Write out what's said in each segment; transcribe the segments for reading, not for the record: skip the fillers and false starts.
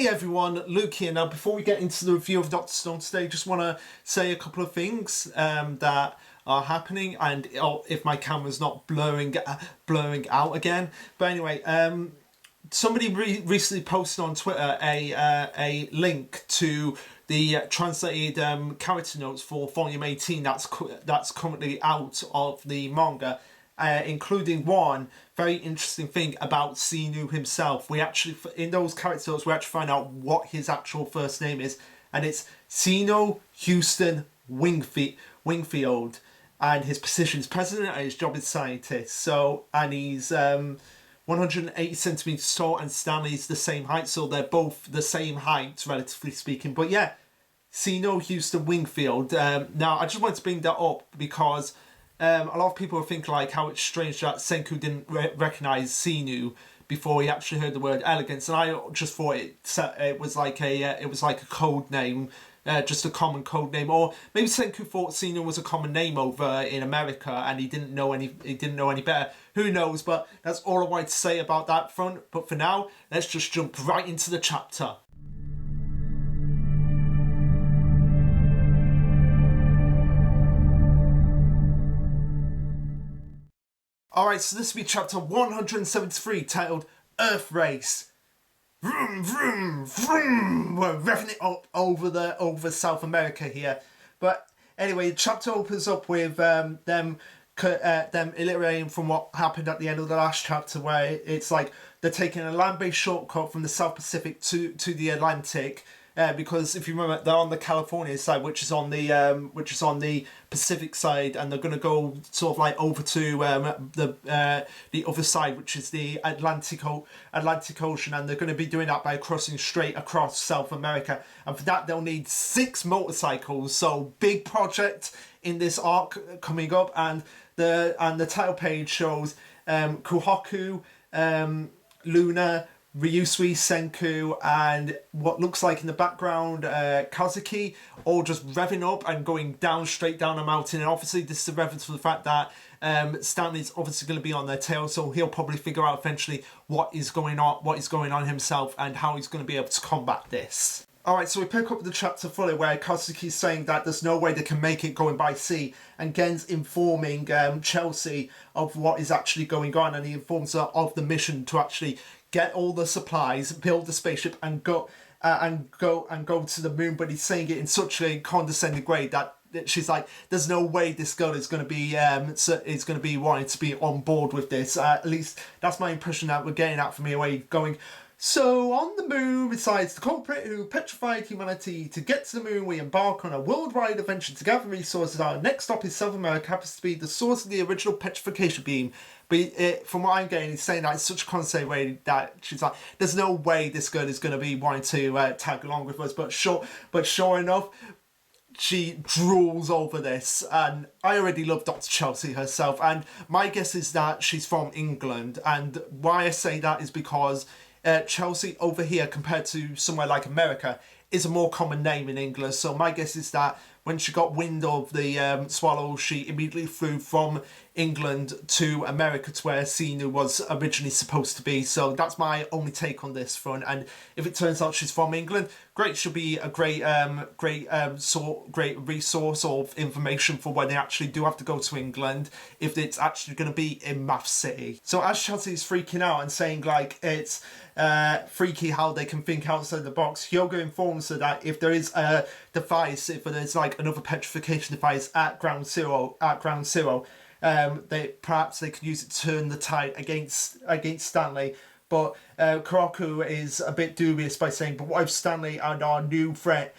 Hey everyone, Luke here. Now before we get into the review of Doctor Stone today, just want to say a couple of things that are happening, and if my camera's not blurring out again. But anyway, somebody recently posted on Twitter a link to the translated character notes for Volume 18 that's currently out of the manga. Including one very interesting thing about Xenu himself. We actually, in those character notes, we actually find out what his actual first name is, and it's Xenu Houston Wingfield, and his position is president and his job is scientist. So, and he's 180 centimeters tall, and Stanley's the same height, so they're both the same height, relatively speaking. But yeah, Xenu Houston Wingfield. Now, I just wanted to bring that up because a lot of people think like how it's strange that Senku didn't recognize Xenu before he actually heard the word elegance, and I just thought it was like a code name, just a common code name, or maybe Senku thought Xenu was a common name over in America and he didn't know any better. Who knows? But that's all I wanted to say about that front. But for now, let's just jump right into the chapter. Alright, so this will be chapter 173, titled Earth Race. Vroom, vroom, vroom. We're revving it up over South America here. But anyway, the chapter opens up with them iterating from what happened at the end of the last chapter, where it's like they're taking a land-based shortcut from the South Pacific to the Atlantic. Because if you remember, they're on the California side, which is on the Pacific side, and they're going to go sort of like over to the other side, which is the Atlantic Ocean, and they're going to be doing that by crossing straight across South America. And for that, they'll need 6 motorcycles. So big project in this arc coming up, and the title page shows Kuhoku, Luna, Ryusui, Senku, and what looks like in the background Kazuki, all just revving up and going straight down a mountain. And obviously this is a reference to the fact that Stanley's obviously going to be on their tail, so he'll probably figure out eventually what is going on himself and how he's going to be able to combat this. Alright, so we pick up the chapter fully where Kazuki's saying that there's no way they can make it going by sea, and Gen's informing Chelsea of what is actually going on, and he informs her of the mission to actually get all the supplies, build the spaceship, and go to the moon. But he's saying it in such a condescending way that she's like, "There's no way this girl is going to be wanting to be on board with this." At least that's my impression that we're getting at from here. Where going. So, on the moon resides the culprit who petrified humanity. To get to the moon, we embark on a worldwide adventure to gather resources. Our next stop is South America, happens to be the source of the original petrification beam. But from what I'm getting, he's saying that it's such a constant way that she's like, there's no way this girl is going to be wanting to tag along with us. But sure enough, she drools over this, and I already love Dr. Chelsea herself, and my guess is that she's from England, and why I say that is because Chelsea over here, compared to somewhere like America, is a more common name in England. So my guess is that when she got wind of the swallow, she immediately flew from England to America, to where Xenu was originally supposed to be. So that's my only take on this front. And if it turns out she's from England, great. She'll be a great resource of information for when they actually do have to go to England, if it's actually going to be in Math City. So as Chelsea is freaking out and saying like it's freaky how they can think outside the box, Hyoga informs her that if there is a device, if there's like another petrification device at ground zero, perhaps they could use it to turn the tide against Stanley. But Kuroku is a bit dubious by saying, "But what if Stanley and our new friend,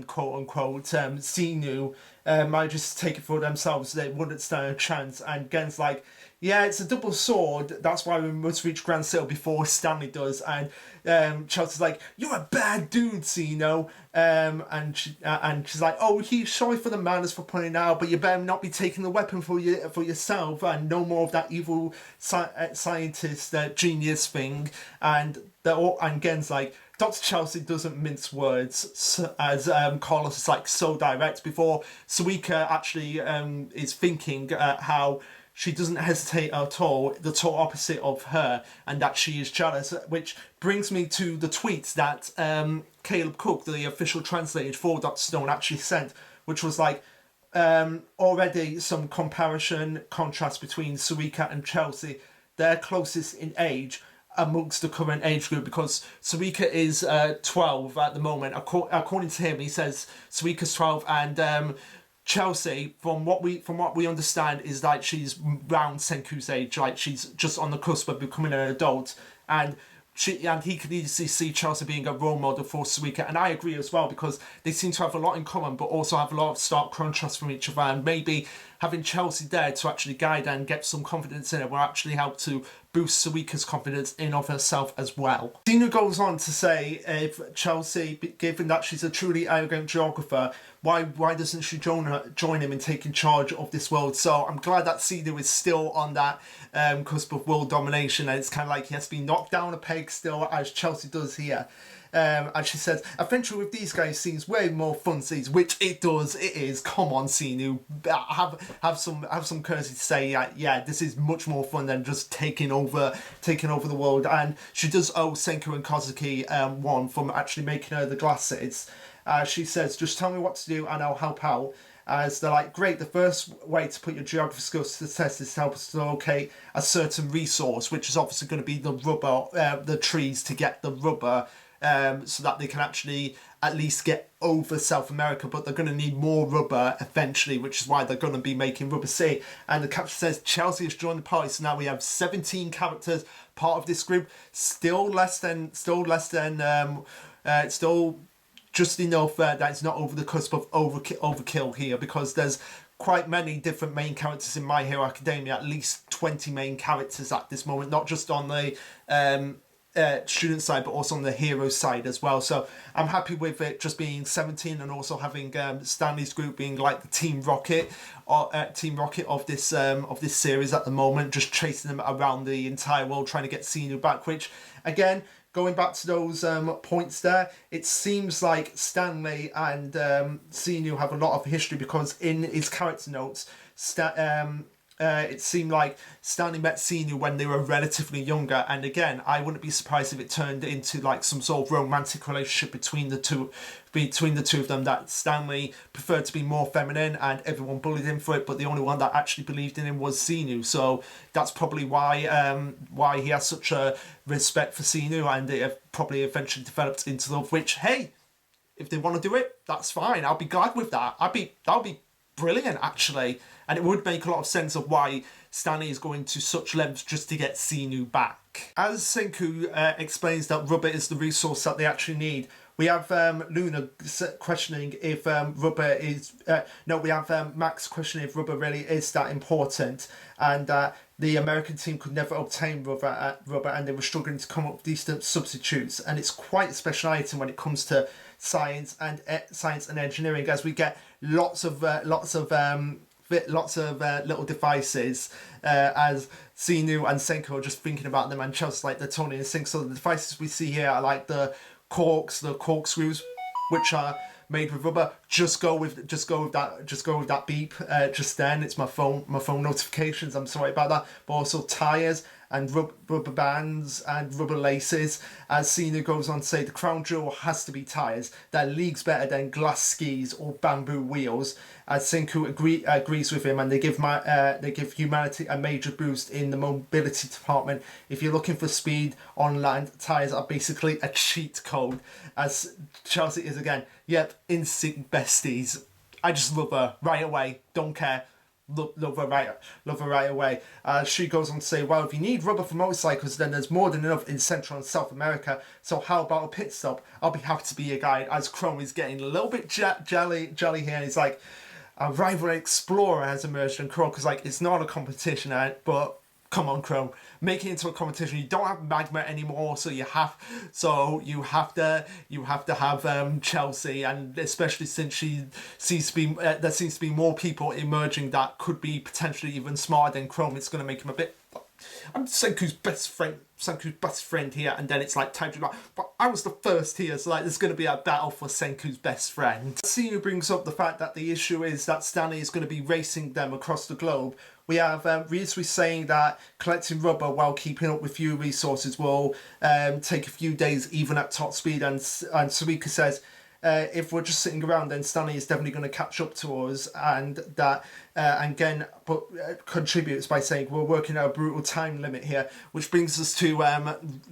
quote unquote, Xenu, might just take it for themselves? They wouldn't stand a chance." And Gen's like, "Yeah, it's a double sword. That's why we must reach Grand Sale before Stanley does." And Chelsea's like, "You're a bad dude, Xenu." And she's like, "Oh, he's sorry for the manners for putting out, but you better not be taking the weapon for yourself, and no more of that evil scientist genius thing." And Gen's like, Dr. Chelsea doesn't mince words, as Carlos is like so direct. Before Suika actually is thinking how she doesn't hesitate at all, the total opposite of her, and that she is jealous, which brings me to the tweet that Caleb Cook, the official translator for Dr. Stone, actually sent, which was like, already some comparison, contrast between Sarika and Chelsea. They're closest in age amongst the current age group, because Sarika is 12 at the moment. According to him, he says Sarika's 12, and Chelsea, from what we understand, is like she's round Senku's age, like she's just on the cusp of becoming an adult, and he could easily see Chelsea being a role model for Sarika, and I agree as well, because they seem to have a lot in common, but also have a lot of stark contrasts from each other, and maybe having Chelsea there to actually guide and get some confidence in it will actually help to boost Sarika's confidence in of herself as well. Xenu goes on to say, if Chelsea, given that she's a truly arrogant geographer, why doesn't she join him in taking charge of this world? So I'm glad that Xenu is still on that cusp of world domination, and it's kind of like he has to be knocked down a peg still, as Chelsea does here. And she says, adventure with these guys seems way more fun, which it does. It is. Come on, Xenu, have some courtesy to say, yeah, this is much more fun than just taking over the world. And she does owe Senku and Kazuki one from actually making her the glasses. She says, just tell me what to do and I'll help out. As they're like, great, the first way to put your geography skills to the test is to help us to locate a certain resource, which is obviously going to be the rubber, the trees to get the rubber, so that they can actually at least get over South America, but they're going to need more rubber eventually, which is why they're going to be making Rubber City. And the caption says Chelsea has joined the party, so now we have 17 characters part of this group. Still just enough that it's not over the cusp of overkill here, because there's quite many different main characters in My Hero Academia, at least 20 main characters at this moment, not just on the student side, but also on the hero side as well. So I'm happy with it just being 17, and also having Stanley's group being like the Team Rocket of this series at the moment, just chasing them around the entire world, trying to get Xenu back, which again, going back to those points there, it seems like Stanley and Xenu have a lot of history, because in his character notes, it seemed like Stanley met Xenu when they were relatively younger, and again, I wouldn't be surprised if it turned into like some sort of romantic relationship between the two of them, that Stanley preferred to be more feminine and everyone bullied him for it, but the only one that actually believed in him was Xenu. So that's probably why he has such a respect for Xenu, and it probably eventually developed into love, which, hey, if they want to do it, that's fine. I'll be glad with that. That'll be brilliant, actually. And it would make a lot of sense of why Stanley is going to such lengths just to get Xenu back. As Senku explains that rubber is the resource that they actually need, we have Luna questioning if rubber is... we have Max questioning if rubber really is that important, and the American team could never obtain rubber, and they were struggling to come up with decent substitutes. And it's quite a special item when it comes to science and engineering, as we get lots of little devices, as Xenu and Senku are just thinking about them, and Chelsea's like they're totally in sync. So the devices we see here are like the corkscrews, which are made with rubber. Just go with that beep just then. It's my phone notifications. I'm sorry about that. But also tires and rubber bands and rubber laces. As Xenu goes on to say, the crown jewel has to be tires. They're leagues better than glass skis or bamboo wheels. As Senku agrees with him, and they give humanity a major boost in the mobility department. If you're looking for speed on land, tires are basically a cheat code. As Chelsea is again, yep, instant besties. I just love her right away. Don't care. Love her right away. She goes on to say, well, if you need rubber for motorcycles, then there's more than enough in Central and South America. So how about a pit stop? I'll be happy to be your guide. As Chrome is getting a little bit jelly here, and he's like, a rival explorer has emerged, and Chrome is like, it's not a competition, but come on, Chrome, make it into a competition. You don't have magma anymore, so you have to have Chelsea, and especially since there seems to be more people emerging that could be potentially even smarter than Chrome. It's going to make him a bit. I'm Senku's best friend here, and then it's like time to but I was the first here, so like there's going to be a battle for Senku's best friend. Xenu brings up the fact that the issue is that Stanley is going to be racing them across the globe, We have Ryusui saying that collecting rubber while keeping up with few resources will take a few days even at top speed, and Suika says if we're just sitting around, then Stanley is definitely going to catch up to us, and that and Gen contributes by saying we're working at a brutal time limit here, which brings us to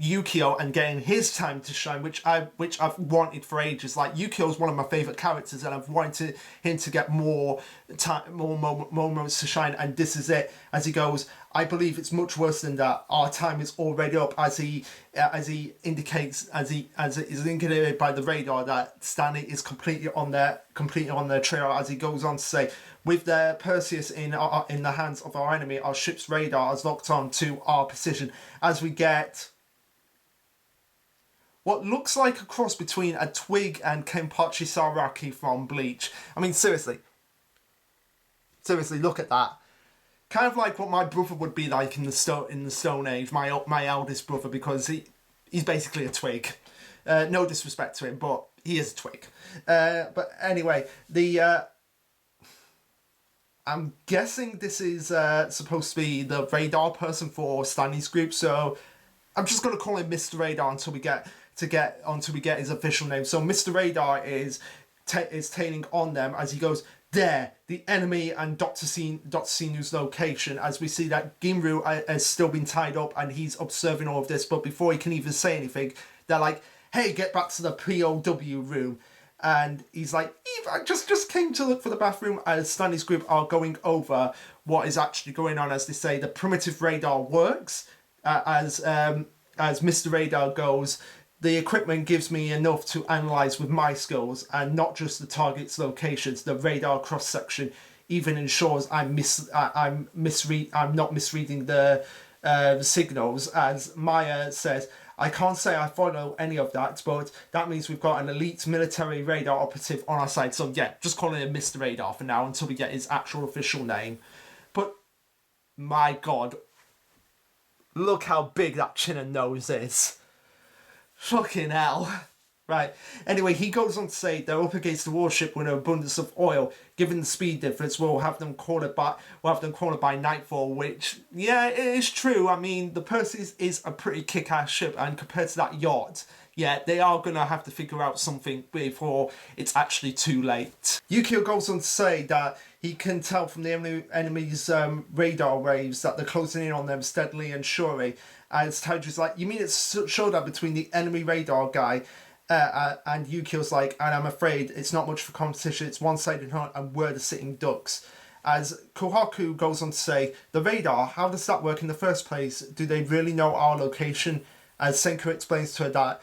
Yukio and getting his time to shine, which I've wanted for ages. Like, Yukio's one of my favourite characters, and I've wanted him to get more time, more moments to shine, and this is it. As he goes, I believe it's much worse than that. Our time is already up, as he indicates, as is indicated by the radar, that Stanley is completely on their trail. As he goes on to say, with the Perseus in the hands of our enemy, our ship's radar is locked on to our position. As we get what looks like a cross between a twig and Kenpachi Saraki from Bleach. I mean, seriously, look at that. Kind of like what my brother would be like in the Stone Age, my eldest brother, because he's basically a twig. No disrespect to him, but he is a twig. But anyway, I'm guessing this is supposed to be the radar person for Stanley's group, so I'm just going to call him Mr. Radar until we get his official name. So Mr. Radar is tailing on them as he goes, there, the enemy and Dr. Sinu's location, as we see that Ginru has still been tied up and he's observing all of this, but before he can even say anything, they're like, hey, get back to the POW room. And he's like, Eve, I just came to look for the bathroom, as Stanley's group are going over what is actually going on. As they say, the primitive radar works, as Mr. Radar goes, the equipment gives me enough to analyse with my skills, and not just the target's locations. The radar cross-section even ensures I'm not misreading the signals. As Maya says, I can't say I follow any of that, but that means we've got an elite military radar operative on our side. So yeah, just calling him Mr. Radar for now until we get his actual official name. But my God, look how big that chin and nose is. Fucking hell. Right. Anyway, he goes on to say they're up against the warship with an abundance of oil. Given the speed difference, we'll have them cornered by nightfall, which, yeah, it is true. I mean, the Perseus is a pretty kick-ass ship, and compared to that yacht, yeah, they are going to have to figure out something before it's actually too late. Yukio goes on to say that he can tell from the enemy's radar waves that they're closing in on them steadily and surely. As Taiju's like, you mean it's showdown between the enemy radar guy and Yukio's like, and I'm afraid it's not much for competition, it's one-sided hunt and we're the sitting ducks. As Kohaku goes on to say, the radar, how does that work in the first place? Do they really know our location? As Senku explains to her that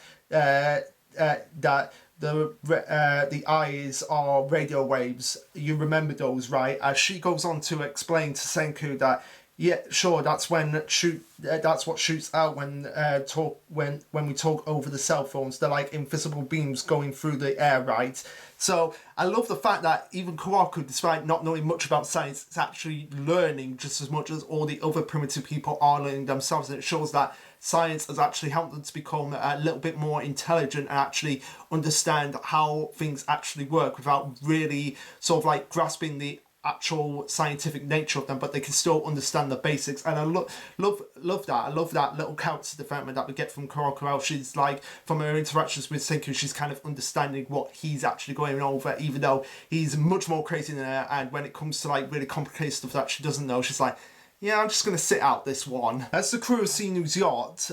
the eyes are radio waves. You remember those, right? As she goes on to explain to Senku that, yeah, sure, that's what shoots out when we talk over the cell phones. They're like invisible beams going through the air, right? So I love the fact that even Kawaku, despite not knowing much about science, is actually learning just as much as all the other primitive people are learning themselves, and it shows that science has actually helped them to become a little bit more intelligent and actually understand how things actually work without really sort of like grasping the actual scientific nature of them, but they can still understand the basics. And I love that. I love that little character development that we get from Kuroko. She's like, from her interactions with Senku, she's kind of understanding what he's actually going over, even though he's much more crazy than her. And when it comes to like really complicated stuff that she doesn't know, she's like, yeah, I'm just going to sit out this one. As the crew of Sinu's yacht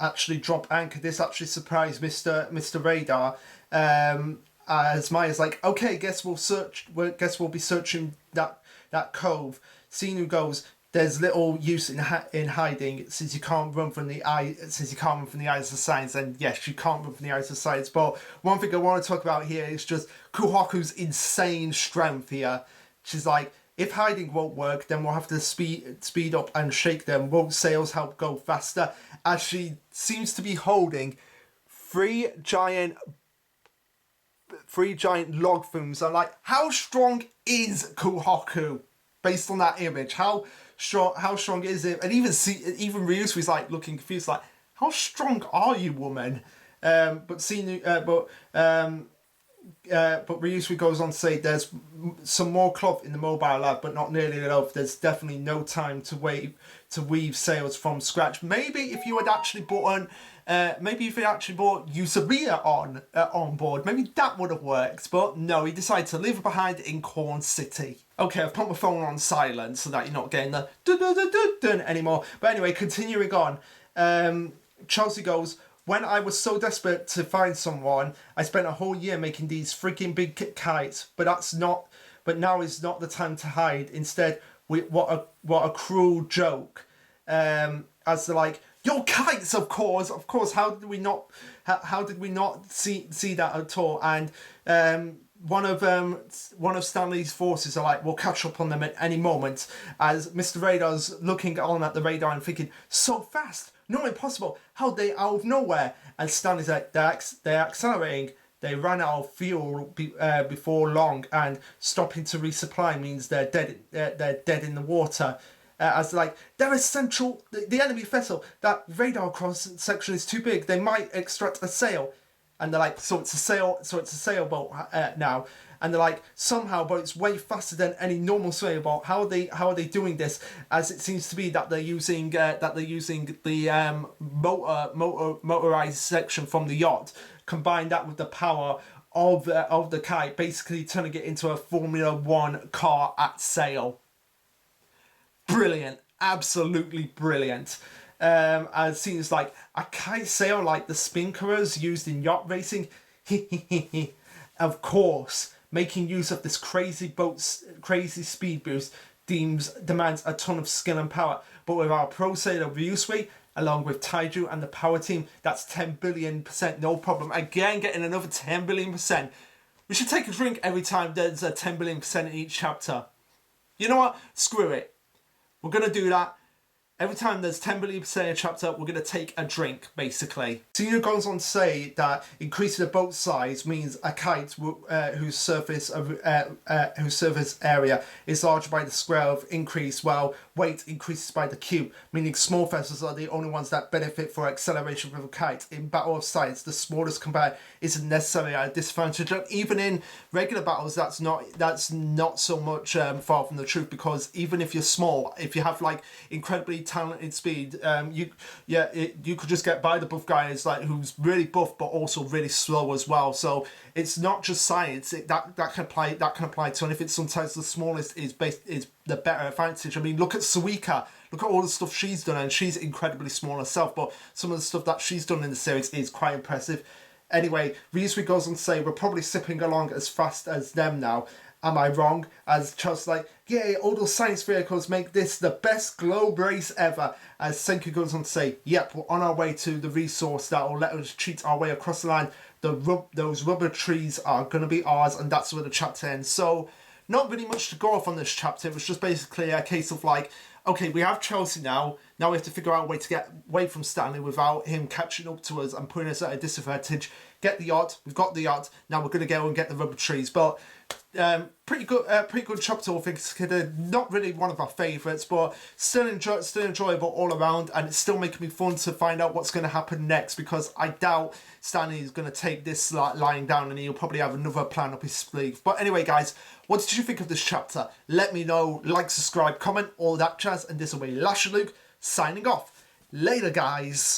actually drop anchor, this actually surprised Mr. Radar. As Maya's like, okay, guess we'll be searching that cove. Sinu goes, there's little use in hiding since you can't run from the eyes of science. And yes, you can't run from the eyes of science. But one thing I want to talk about here is just Kuhaku's insane strength here. She's like, if hiding won't work, then we'll have to speed up and shake them. Won't sails help go faster? As she seems to be holding three giant log fooms. I'm like, how strong is Kuhaku based on that image? How strong is it? And even Ryusui's like looking confused, like, how strong are you, woman? But Ryusui goes on to say there's some more cloth in the mobile lab, but not nearly enough. There's definitely no time to weave sails from scratch. Maybe if you had actually bought Yuzuria on board, maybe that would have worked. But no, he decided to leave it behind in Corn City. Okay, I've put my phone on silent so that you're not getting the dun anymore. But anyway, continuing on. Chelsea goes, when I was so desperate to find someone, I spent a whole year making these freaking big kites. But now is not the time to hide. Instead, what a cruel joke. As they're like, your kites, of course. How did we not see that at all? And one of Stanley's forces are like, we'll catch up on them at any moment. As Mr. Radar's looking on at the radar and thinking, so fast, no, impossible. How they out of nowhere? And Stanley's like, they're accelerating. They ran out of fuel before long, and stopping to resupply means they're dead. They're dead in the water. As like, they're essential. The enemy vessel, that radar cross section is too big. They might extract a sail. And they're like, so it's a sailboat now. And they're like, somehow, but it's way faster than any normal sailboat. How are they doing this? As it seems to be that they're using the motorized section from the yacht, combine that with the power of the kite, basically turning it into a Formula One car at sail. Brilliant, absolutely brilliant. As seems like a kite sail like the spinkers used in yacht racing. Of course, making use of this crazy speed boost demands a ton of skill and power. But with our pro sailor Ryusui, along with Taiju and the power team, that's 10 billion%, no problem. Again, getting another 10 billion%. We should take a drink every time there's a 10 billion% in each chapter. You know what? Screw it. We're going to do that. Every time there's 10 billion% in a chapter, we're going to take a drink, basically. Senior goes on to say that increasing the boat size means a kite whose surface area is larger by the square of increase, while weight increases by the cube, meaning small vessels are the only ones that benefit for acceleration with a kite. In Battle of Science, the smallest combat isn't necessarily at a disadvantage. And even in regular battles, that's not so much far from the truth, because even if you're small, if you have like incredibly talented speed, you could just get by the buff guy who's really buff but also really slow as well. So it's not just science. That can apply to anything. Sometimes the smallest is the better advantage. I mean, look at Suika. Look at all the stuff she's done, and she's incredibly small herself, but some of the stuff that she's done in the series is quite impressive. Anyway, Ryusui goes on to say, we're probably sipping along as fast as them now. Am I wrong? As Charles like, yay, all those science vehicles make this the best globe race ever. As Senku goes on to say, yep, we're on our way to the resource that will let us cheat our way across the line. Those rubber trees are going to be ours, and that's where the chapter ends. So, not really much to go off on this chapter. It was just basically a case of like, okay, we have Chelsea now. Now we have to figure out a way to get away from Stanley without him catching up to us and putting us at a disadvantage. Get the yacht. We've got the yacht. Now we're going to go and get the rubber trees. But pretty good chapter, all things considered. Not really one of our favourites, but still enjoyable all around. And it's still making me fun to find out what's going to happen next, because I doubt Stanley is going to take this lying down, and he'll probably have another plan up his sleeve. But anyway, guys, what did you think of this chapter? Let me know. Like, subscribe, comment, all that jazz. And this will be Lasher Luke signing off. Later, guys.